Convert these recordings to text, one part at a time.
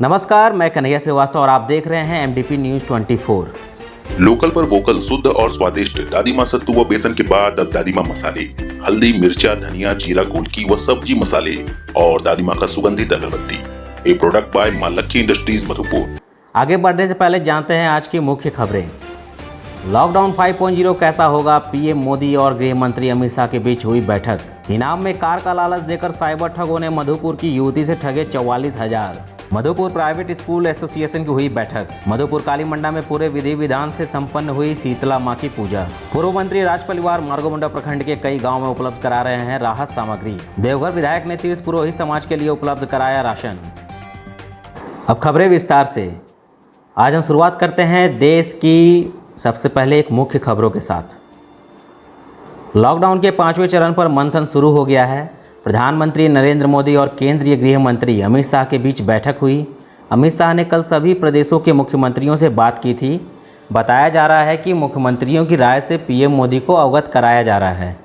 नमस्कार, मैं कन्हैया श्रीवास्तव और आप देख रहे हैं एमडीपी न्यूज 24। लोकल पर वोकल, शुद्ध और स्वादिष्ट दादी माँ सत्तू व बेसन के बाद अब दादी माँ मसाले, हल्दी, मिर्चा, धनिया, जीरा, गोलकी व सब्जी मसाले और दादी माँ का सुगंधित अगरबत्ती। ए प्रोडक्ट बाय मां लक्की इंडस्ट्रीज मधुपुर। आगे बढ़ने से पहले जानते हैं आज की मुख्य खबरें। लॉकडाउन 5.0 कैसा होगा? पीएम मोदी और गृह मंत्री अमित शाह के बीच हुई बैठक। इनाम में कार का लालच देकर साइबर ठगों ने मधुपुर की युवती से ठगे 44,000। मधुपुर प्राइवेट स्कूल एसोसिएशन की हुई बैठक। मधुपुर काली मंडा में पूरे विधि विधान से संपन्न हुई शीतला मां की पूजा। पूर्व मंत्री राज परिवार मार्गोमुंडा प्रखंड के कई गांव में उपलब्ध करा रहे हैं राहत सामग्री। देवघर विधायक ने तीर्थ पुरोहित समाज के लिए उपलब्ध कराया राशन। अब खबरें विस्तार से। आज हम शुरुआत करते हैं देश की सबसे पहले एक मुख्य खबरों के साथ। लॉकडाउन के 5वें चरण पर मंथन शुरू हो गया है। प्रधानमंत्री नरेंद्र मोदी और केंद्रीय गृह मंत्री अमित शाह के बीच बैठक हुई। अमित शाह ने कल सभी प्रदेशों के मुख्यमंत्रियों से बात की थी। बताया जा रहा है कि मुख्यमंत्रियों की राय से पीएम मोदी को अवगत कराया जा रहा है।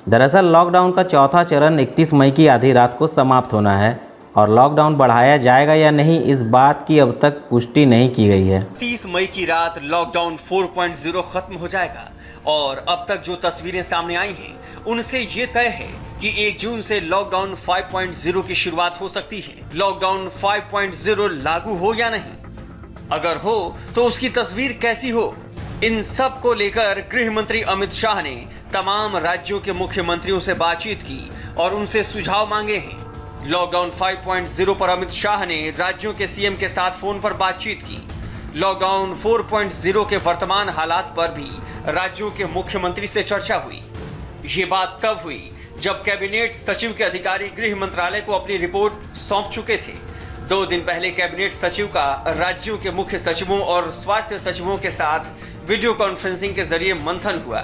दरअसल लॉकडाउन का चौथा चरण 31 मई की आधी रात को समाप्त होना है और लॉकडाउन बढ़ाया जाएगा या नहीं, इस बात की अब तक पुष्टि नहीं की गई है। 30 मई की रात लॉकडाउन 4.0 खत्म हो जाएगा और अब तक जो तस्वीरें सामने आई हैं उनसे ये तय है कि 1 जून से लॉकडाउन 5.0 की शुरुआत हो सकती है। लॉकडाउन 5.0 लागू हो या नहीं, अगर हो तो उसकी तस्वीर कैसी हो, इन सब को लेकर गृह मंत्री अमित शाह ने तमाम राज्यों के मुख्यमंत्रियों से बातचीत की और उनसे सुझाव मांगे हैं। लॉकडाउन 5.0 पर अमित शाह ने राज्यों के सीएम के साथ फोन पर बातचीत की। लॉकडाउन 4.0 के वर्तमान हालात पर भी राज्यों के मुख्यमंत्री से चर्चा हुई। ये बात तब हुई जब कैबिनेट सचिव के अधिकारी गृह मंत्रालय को अपनी रिपोर्ट सौंप चुके थे। 2 दिन पहले कैबिनेट सचिव का राज्यों के मुख्य सचिवों और स्वास्थ्य सचिवों के साथ वीडियो कॉन्फ्रेंसिंग के जरिए मंथन हुआ।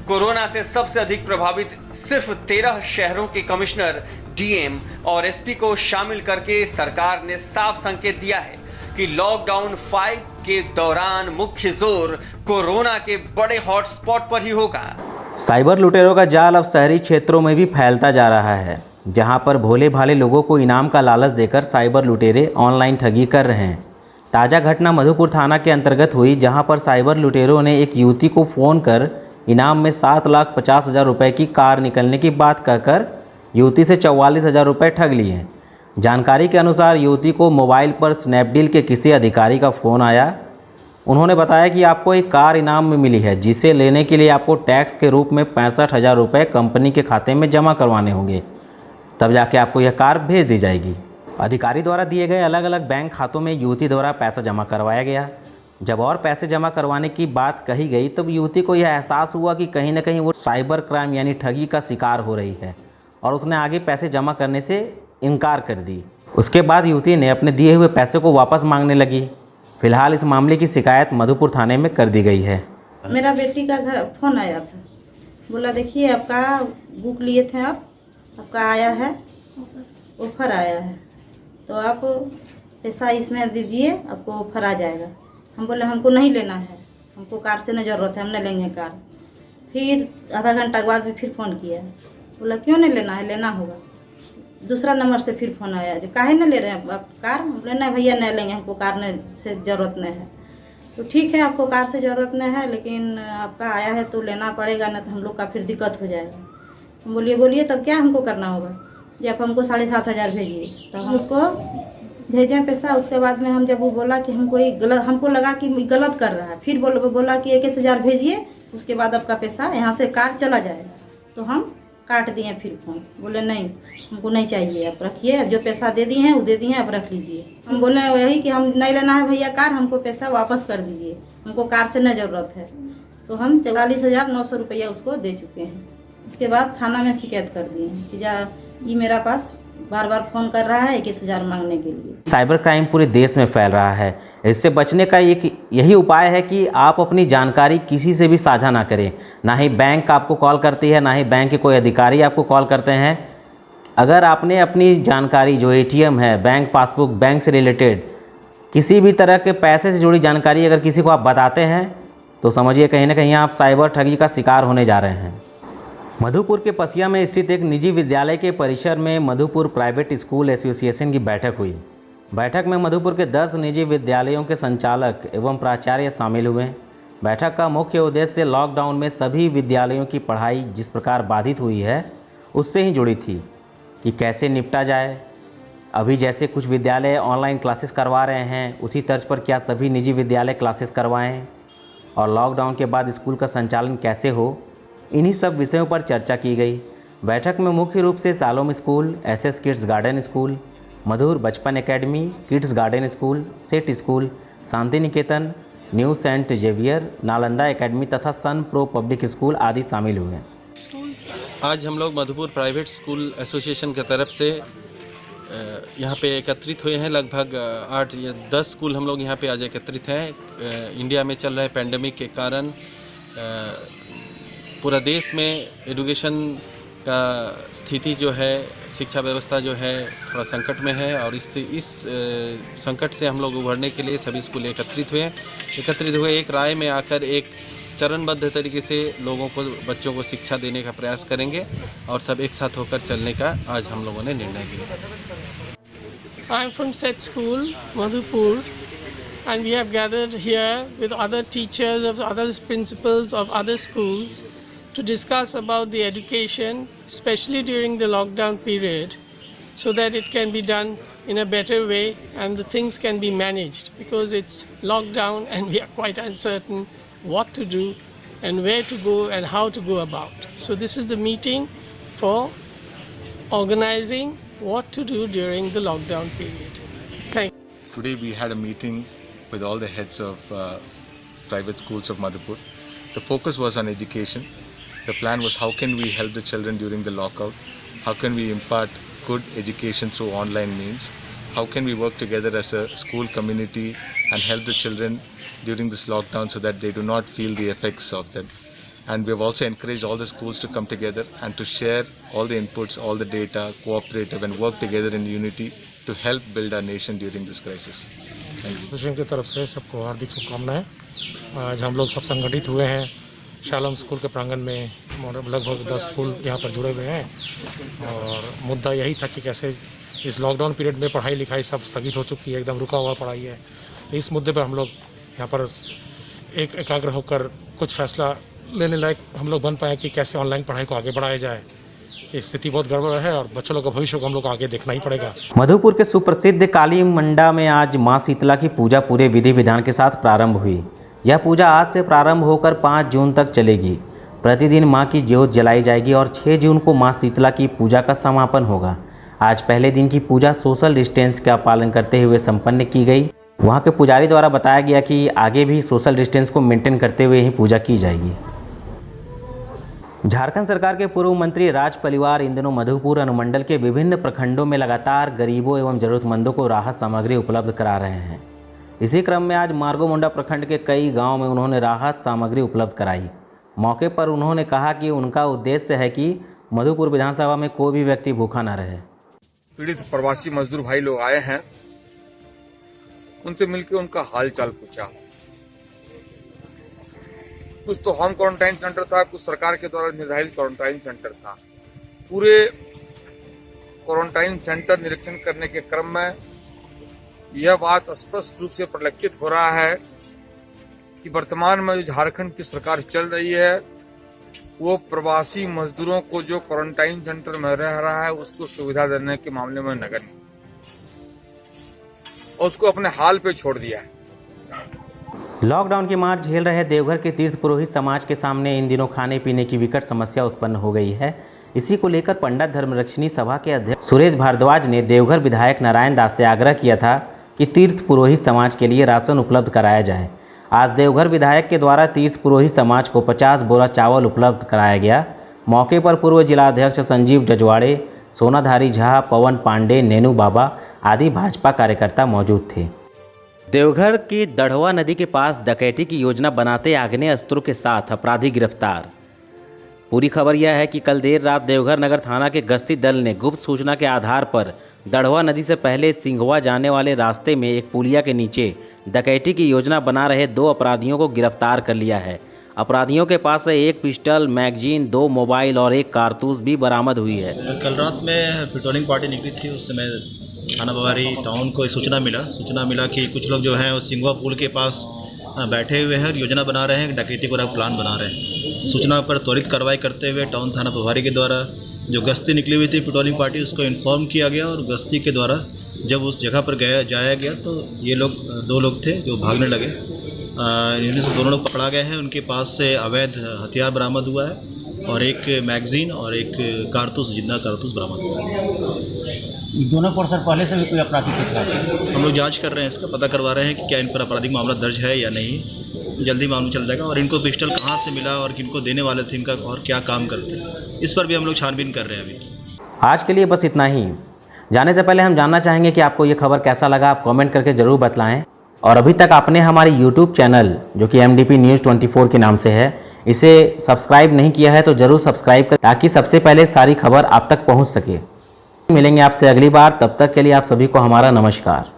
कोरोना से सबसे अधिक प्रभावित सिर्फ 13 शहरों के कमिश्नर, डीएम और एसपी को शामिल करके सरकार ने साफ संकेत दिया है कि लॉकडाउन 5 के दौरान मुख्य जोर कोरोना के बड़े हॉटस्पॉट पर ही होगा। साइबर लुटेरों का जाल अब शहरी क्षेत्रों में भी फैलता जा रहा है, जहां पर भोले भाले लोगों को इनाम का लालच देकर साइबर लुटेरे ऑनलाइन ठगी कर रहे हैं। ताज़ा घटना मधुपुर थाना के अंतर्गत हुई, जहां पर साइबर लुटेरों ने एक युवती को फ़ोन कर इनाम में 7,50,000 रुपये की कार निकलने की बात कहकर युवती से 44,000 रुपये ठग लिए हैं। जानकारी के अनुसार युवती को मोबाइल पर स्नैपडील के किसी अधिकारी का फ़ोन आया। उन्होंने बताया कि आपको एक कार इनाम में मिली है, जिसे लेने के लिए आपको टैक्स के रूप में 65,000 रुपये कंपनी के खाते में जमा करवाने होंगे, तब जाके आपको यह कार भेज दी जाएगी। अधिकारी द्वारा दिए गए अलग अलग बैंक खातों में युवती द्वारा पैसा जमा करवाया गया। जब और पैसे जमा करवाने की बात कही गई तब युवती को यह एहसास हुआ कि कहीं ना कहीं वो साइबर क्राइम यानी ठगी का शिकार हो रही है और उसने आगे पैसे जमा करने से इनकार कर दी। उसके बाद युवती ने अपने दिए हुए पैसे को वापस मांगने लगी। फिलहाल इस मामले की शिकायत मधुपुर थाने में कर दी गई है। मेरा बेटी का घर फोन आया था, बोला देखिए आपका बुक लिए थे आप, आपका आया है, ऑफर आया है, तो आप पैसा इसमें दीजिए, आपको ऑफर आ जाएगा। हम बोले हमको नहीं लेना है, हमको कार से नहीं ज़रूरत है, हम नहीं लेंगे कार। फिर आधा घंटा के बाद भी फिर फ़ोन किया, बोला क्यों नहीं लेना है, लेना होगा। दूसरा नंबर से फिर फ़ोन आया, जो काहे नहीं ले रहे हैं आप कार? बोले नहीं भैया नहीं लेंगे, हमको कार से ज़रूरत नहीं है। तो ठीक है, आपको कार से ज़रूरत नहीं है, लेकिन आपका आया है तो लेना पड़ेगा, ना तो हम लोग का फिर दिक्कत हो जाएगा। हम बोलिए तब क्या हमको करना होगा? जब हमको 7,500 भेजिए, तो हम उसको भेजें पैसा। उसके बाद में हम जब वो बोला कि हमको लगा कि गलत कर रहा है, फिर बोला कि 21,000 भेजिए, उसके बाद आपका पैसा यहाँ से कार चला जाएगा। तो हम काट दिए फिर फ़ोन, बोले नहीं हमको नहीं चाहिए, आप रखिए, अब जो पैसा दे दिए हैं वो दे दिए हैं, आप रख लीजिए। हम बोले वही कि हम नहीं लेना है भैया कार, हमको पैसा वापस कर दीजिए, हमको कार से नहीं ज़रूरत है। तो हम 44,900 रुपया उसको दे चुके हैं। उसके बाद थाना में शिकायत कर दिए हैं कि ये मेरा पास बार बार फ़ोन कर रहा है 21,000 मांगने के लिए। साइबर क्राइम पूरे देश में फैल रहा है। इससे बचने का यही उपाय है कि आप अपनी जानकारी किसी से भी साझा ना करें। ना ही बैंक आपको कॉल करती है, ना ही बैंक के कोई अधिकारी आपको कॉल करते हैं। अगर आपने अपनी जानकारी जो एटीएम है, बैंक पासबुक, बैंक से रिलेटेड किसी भी तरह के पैसे से जुड़ी जानकारी अगर किसी को आप बताते हैं तो समझिए कहीं ना कहीं आप साइबर ठगी का शिकार होने जा रहे हैं। मधुपुर के पसिया में स्थित एक निजी विद्यालय के परिसर में मधुपुर प्राइवेट स्कूल एसोसिएशन की बैठक हुई। बैठक में मधुपुर के 10 निजी विद्यालयों के संचालक एवं प्राचार्य शामिल हुए। बैठक का मुख्य उद्देश्य लॉकडाउन में सभी विद्यालयों की पढ़ाई जिस प्रकार बाधित हुई है उससे ही जुड़ी थी कि कैसे निपटा जाए। अभी जैसे कुछ विद्यालय ऑनलाइन क्लासेस करवा रहे हैं, उसी तर्ज पर क्या सभी निजी विद्यालय क्लासेस करवाएं और लॉकडाउन के बाद स्कूल का संचालन कैसे हो, इन्हीं सब विषयों पर चर्चा की गई। बैठक में मुख्य रूप से सालोम school, SS kids garden school, Madhur Bachpan academy, kids garden school, सेट school, Shanti Niketan, new saint Xavier, Nalanda academy तथा सन प्रो पब्लिक स्कूल आदि शामिल हुए। आज हम लोग मधुपुर प्राइवेट स्कूल एसोसिएशन की तरफ से यहाँ पे एकत्रित हुए हैं। लगभग 8 या 10 स्कूल हम लोग यहाँ पे आज एकत्रित हैं। इंडिया में चल रहे पेंडेमिक के कारण पूरा देश में एजुकेशन का स्थिति जो है, शिक्षा व्यवस्था जो है थोड़ा संकट में है और इस संकट से हम लोग उभरने के लिए सभी स्कूल एकत्रित हुए एक राय में आकर एक चरणबद्ध तरीके से लोगों को, बच्चों को शिक्षा देने का प्रयास करेंगे और सब एक साथ होकर चलने का आज हम लोगों ने निर्णय लिया। I am from Set School, Madhupur, and we have gathered here with other teachers of other principals of other schools to discuss about the education, especially during the lockdown period, so that it can be done in a better way and the things can be managed, because it's lockdown and we are quite uncertain what to do and where to go and how to go about. So this is the meeting for organizing what to do during the lockdown period. Thank you. Today we had a meeting with all the heads of private schools of Madhupur. The focus was on education. The plan was how can we help the children during the lockout? How can we impart good education through online means? How can we work together as a school community and help the children during this lockdown so that they do not feel the effects of that? And we have also encouraged all the schools to come together and to share all the inputs, all the data, cooperative and work together in unity to help build our nation during this crisis. Thank you. Association की तरफ से सबको हार्दिक शुभकामनाएं। आज हम लोग सब संगठित हुए हैं शालम स्कूल के प्रांगण में। लगभग 10 स्कूल यहाँ पर जुड़े हुए हैं और मुद्दा यही था कि कैसे इस लॉकडाउन पीरियड में पढ़ाई लिखाई सब स्थगित हो चुकी है, एकदम रुका हुआ पढ़ाई है। तो इस मुद्दे पर हम लोग यहाँ पर एकाग्र होकर कुछ फैसला लेने लायक हम लोग बन पाए कि कैसे ऑनलाइन पढ़ाई को आगे बढ़ाया जाए। कि स्थिति बहुत गड़बड़ है और बच्चों लोगों का भविष्य को हम लोग आगे देखना ही पड़ेगा। मधुपुर के सुप्रसिद्ध काली मंडा में आज मां शीतला की पूजा पूरे विधि विधान के साथ प्रारंभ हुई। यह पूजा आज से प्रारंभ होकर 5 जून तक चलेगी। प्रतिदिन मां की ज्योत जलाई जाएगी और 6 जून को मां शीतला की पूजा का समापन होगा। आज पहले दिन की पूजा सोशल डिस्टेंस का पालन करते हुए संपन्न की गई। वहां के पुजारी द्वारा बताया गया कि आगे भी सोशल डिस्टेंस को मेंटेन करते हुए ही पूजा की जाएगी। झारखंड सरकार के पूर्व मंत्री राज परिवार इन दिनों मधुपुर अनुमंडल के विभिन्न प्रखंडों में लगातार गरीबों एवं जरूरतमंदों को राहत सामग्री उपलब्ध करा रहे हैं। इसी क्रम में आज मार्गोमुंडा प्रखंड के कई गांव में उन्होंने राहत सामग्री उपलब्ध कराई। मौके पर उन्होंने कहा कि उनका उद्देश्य है कि मधुपुर विधानसभा में कोई भी व्यक्ति भूखा न रहे। पीड़ित प्रवासी मजदूर भाई लोग आए हैं, उनसे मिलकर उनका हाल चाल पूछा। कुछ तो होम क्वारंटाइन सेंटर था, कुछ सरकार के द्वारा निर्धारित क्वारंटाइन सेंटर था। पूरे क्वारंटाइन सेंटर निरीक्षण करने के क्रम में यह बात स्पष्ट रूप से परिलक्षित हो रहा है कि वर्तमान में जो झारखंड की सरकार चल रही है वो प्रवासी मजदूरों को जो क्वारंटाइन सेंटर में रह रहा है उसको सुविधा देने के मामले में नगण्य और उसको अपने हाल पे छोड़ दिया है। लॉकडाउन की मार झेल रहे देवघर के तीर्थ पुरोहित समाज के सामने इन दिनों खाने पीने की विकट समस्या उत्पन्न हो गई है। इसी को लेकर पंडित धर्मरक्षिणी सभा के अध्यक्ष सुरेश भारद्वाज ने देवघर विधायक नारायण दास से आग्रह किया था कि तीर्थ पुरोहित समाज के लिए राशन उपलब्ध कराया जाए। आज देवघर विधायक के द्वारा तीर्थ पुरोहित समाज को 50 बोरा चावल उपलब्ध कराया गया। मौके पर पूर्व जिलाध्यक्ष संजीव जजवाड़े, सोनाधारी झा, पवन पांडे, नेनू बाबा आदि भाजपा कार्यकर्ता मौजूद थे। देवघर की दढ़वा नदी के पास डकैती की योजना बनाते आग्नेय अस्त्रों के साथ अपराधी गिरफ्तार। पूरी खबर यह है कि कल देर रात देवघर नगर थाना के गश्ती दल ने गुप्त सूचना के आधार पर दढ़वा नदी से पहले सिंघवा जाने वाले रास्ते में एक पुलिया के नीचे डकैती की योजना बना रहे 2 अपराधियों को गिरफ्तार कर लिया है। अपराधियों के पास से 1 पिस्टल, मैगजीन, 2 मोबाइल और 1 कारतूस भी बरामद हुई है। कल रात में पेट्रोलिंग पार्टी निकली थी, उस समय थाना प्रभारी टाउन को सूचना मिला कि कुछ लोग जो हैं वो सिंगवा पुल के पास बैठे हुए हैं और योजना बना रहे हैं, डकैती को प्लान बना रहे हैं। सूचना पर त्वरित कार्रवाई करते हुए टाउन थाना प्रभारी के द्वारा जो गश्ती निकली हुई थी पेट्रोलिंग पार्टी, उसको इन्फॉर्म किया गया और गश्ती के द्वारा जब उस जगह पर जाया गया तो ये लोग 2 लोग थे जो भागने लगे। इनमें से 2 लोग पकड़ा गए हैं। उनके पास से अवैध हथियार बरामद हुआ है और एक मैगजीन और एक कारतूस, जिंदा कारतूस बरामद हुआ है। दोनों पर सर पहले से भी कोई आपराधिक इतिहास? हम लोग जांच कर रहे हैं, इसका पता करवा रहे हैं कि क्या इन पर आपराधिक मामला दर्ज है या नहीं। जल्दी मालूम चल जाएगा। और इनको पिस्टल कहाँ से मिला और किनको देने वाले थे इनका और क्या काम करते हैं, इस पर भी हम लोग छानबीन कर रहे हैं अभी। आज के लिए बस इतना ही। जाने से पहले हम जानना चाहेंगे कि आपको ये खबर कैसा लगा, आप कमेंट करके ज़रूर बतलाएं। और अभी तक आपने हमारी YouTube चैनल जो कि MDP News 24 के नाम से है, इसे सब्सक्राइब नहीं किया है तो ज़रूर सब्सक्राइब करें ताकि सबसे पहले सारी खबर आप तक पहुंच सके। मिलेंगे आपसे अगली बार, तब तक के लिए आप सभी को हमारा नमस्कार।